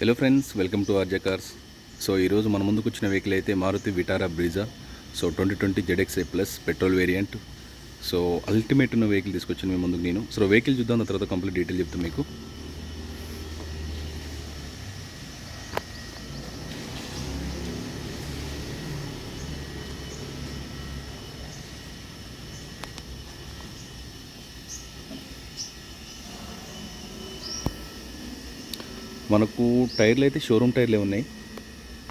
Hello friends, welcome to RJ cars. So ఈరోజు మన ముందుకు వచ్చిన వెహికల్ అయితే Maruti Vitara Brezza. So 2020 ZXA plus petrol variant. So ultimate ఉన్న వెహికల్ తీసుకొచ్చాను మీ ముందుకు నేను. సో వెహికల్ చూద్దాం, దాని తర్వాత కంప్లీట్ డీటెయిల్ చెప్తాను మీకు. మనకు టైర్లు అయితే షోరూమ్ టైర్లే ఉన్నాయి.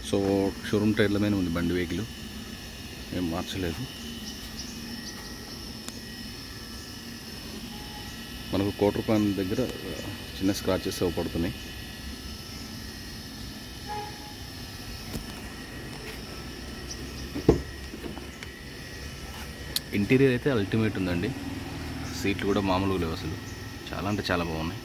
సో షోరూమ్ టైర్ల మీద ఉంది బండి, వెహికల్ ఏం మార్చలేదు. మనకు ₹1,00,000 దగ్గర చిన్న స్క్రాచెస్ పడుతున్నాయి. ఇంటీరియర్ అయితే అల్టిమేట్ ఉందండి. సీట్లు కూడా మామూలుగా లేవు, అసలు చాలా అంటే చాలా బాగున్నాయి.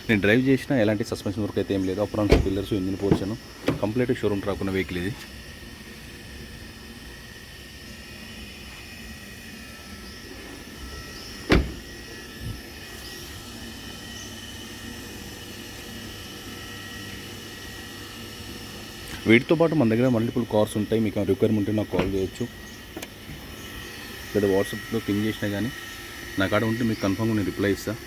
నేను డ్రైవ్ చేసిన ఎలాంటి సస్పెన్షన్ వర్క్ అయితే ఏం లేదు. అప్పుడు pillars, engine portion complete showroom track ఉన్న వెహికల్ ఇది. వీటితో పాటు మన దగ్గర మల్టిపుల్ కార్స్ ఉంటాయి. మీకు రిక్వైర్మెంట్ ఉంటే నాకు కాల్ చేయొచ్చు, లేదా వాట్సాప్లో పింగ్ చేసినా కానీ నా కాడ ఉంటే మీకు కన్ఫర్మ్గా నేను రిప్లై ఇస్తాను.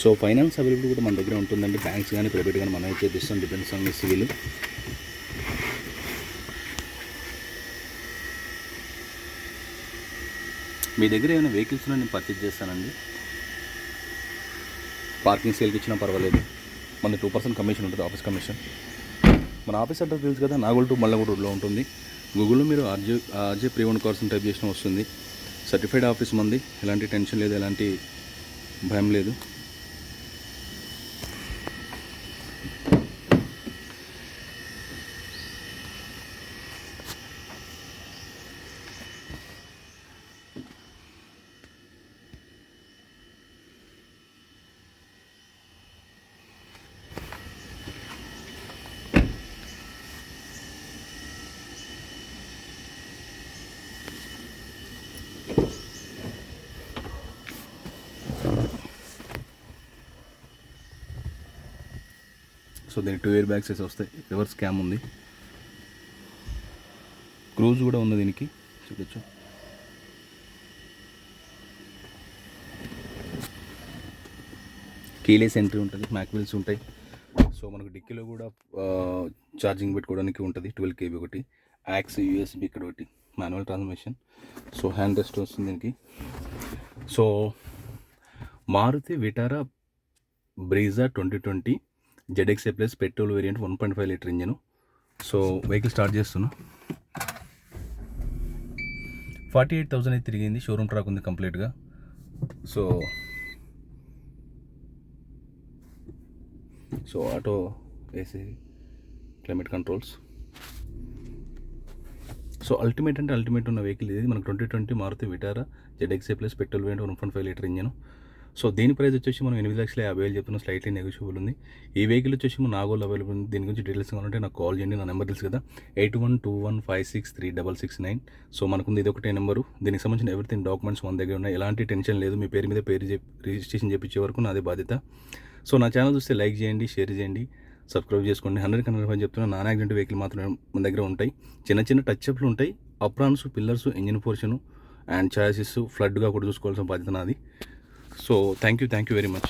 సో ఫైనాన్స్ అవైలబుల్ కూడా మన దగ్గర ఉంటుందండి. బ్యాంక్స్ కానీ ప్రైవేట్ కానీ మనం చేపిస్తాం, డిపెండ్స్ ఆన్ మీ సివిల్. మీ దగ్గర ఏమైనా వెహికల్స్ నేను పర్చేజ్ చేస్తానండి. పార్కింగ్ సేల్కి ఇచ్చినా పర్వాలేదు. మన 2% కమిషన్ ఉంటుంది, ఆఫీస్ కమిషన్. మన ఆఫీస్ అడ్రస్ తెలుసు కదా, నాగోల్ టు మల్లగూడ రోడ్లో ఉంటుంది. గూగుల్లో మీరు ఆర్జే ప్రీ-ఓన్డ్ కార్స్ టైప్ చేసిన వస్తుంది. సర్టిఫైడ్ ఆఫీస్ మంది, ఎలాంటి టెన్షన్ లేదు, ఎలాంటి భయం లేదు. సో దీనికి 2 ఎయిర్ బ్యాగ్స్ వస్తాయి. రివర్స్ క్యామ్ ఉంది, క్రూజ్ కూడా ఉంది దీనికి, చూడొచ్చు. కీలెస్ ఎంట్రీ ఉంటుంది, మ్యాక్ వీల్స్ ఉంటాయి. సో మనకు డిక్కీలో కూడా ఛార్జింగ్ పెట్టుకోవడానికి ఉంటుంది. 12 KB ఒకటి, యాక్స్ USB ఇక్కడ ఒకటి, manual transmission. So hand rest వస్తుంది దీనికి. So Maruti Vitara Brezza 2020 ZXA plus petrol variant 1.5 litre engine. So vehicle start చేస్తున్నా. 48,000 అయితే తిరిగింది. షోరూమ్ ట్రాక్ ఉంది కంప్లీట్గా. So auto, AC, climate controls. So ultimate అంటే అల్టిమేట్ ఉన్న వెహికల్ ఇది. మనకు 2020 Maruti Vitara ZXA plus petrol variant 1.5 litre engine. So దీని ప్రైస్ వచ్చేసి మనం 8,50,000 చెప్తున్నాం. స్లైట్లీ నెగోషియబుల్ ఉంది. ఈ వెహికల్ వచ్చేసి మన నాగోల్ అవైలబుల్ ఉంది. దీని గురించి డీటెయిల్స్ కావాలంటే నాకు కాల్ చేయండి. నా నెంబర్ తెలుసు కదా, 8121563669. సో మనకుంది ఇది ఒకటే నెంబరు. దీనికి సంబంధించిన ఎవ్రీథింగ్ డాక్యుమెంట్స్ మన దగ్గర ఉన్నాయి. ఎలాంటి టెన్షన్ లేదు. మీ పేరు మీద రిజిస్ట్రేషన్ చేయించే వరకు నాదే బాధ్యత. సో నా ఛానల్ చూస్తే లైక్ చేయండి, షేర్ చేయండి, సబ్స్క్రైబ్ చేసుకోండి. 100% చెప్తున్నా, నాన్ యాక్సిడెంట్ వెహికల్ మాత్రమే మన దగ్గర ఉంటాయి. చిన్న చిన్న టచ్అప్లు ఉంటాయి. అప్రాన్స్, పిల్లర్స్, ఇంజిన్ పోర్షను అండ్ చాసిస్ ఫ్లడ్గా కూడా చూసుకోవాల్సిన బాధ్యత నాది. So thank you very much.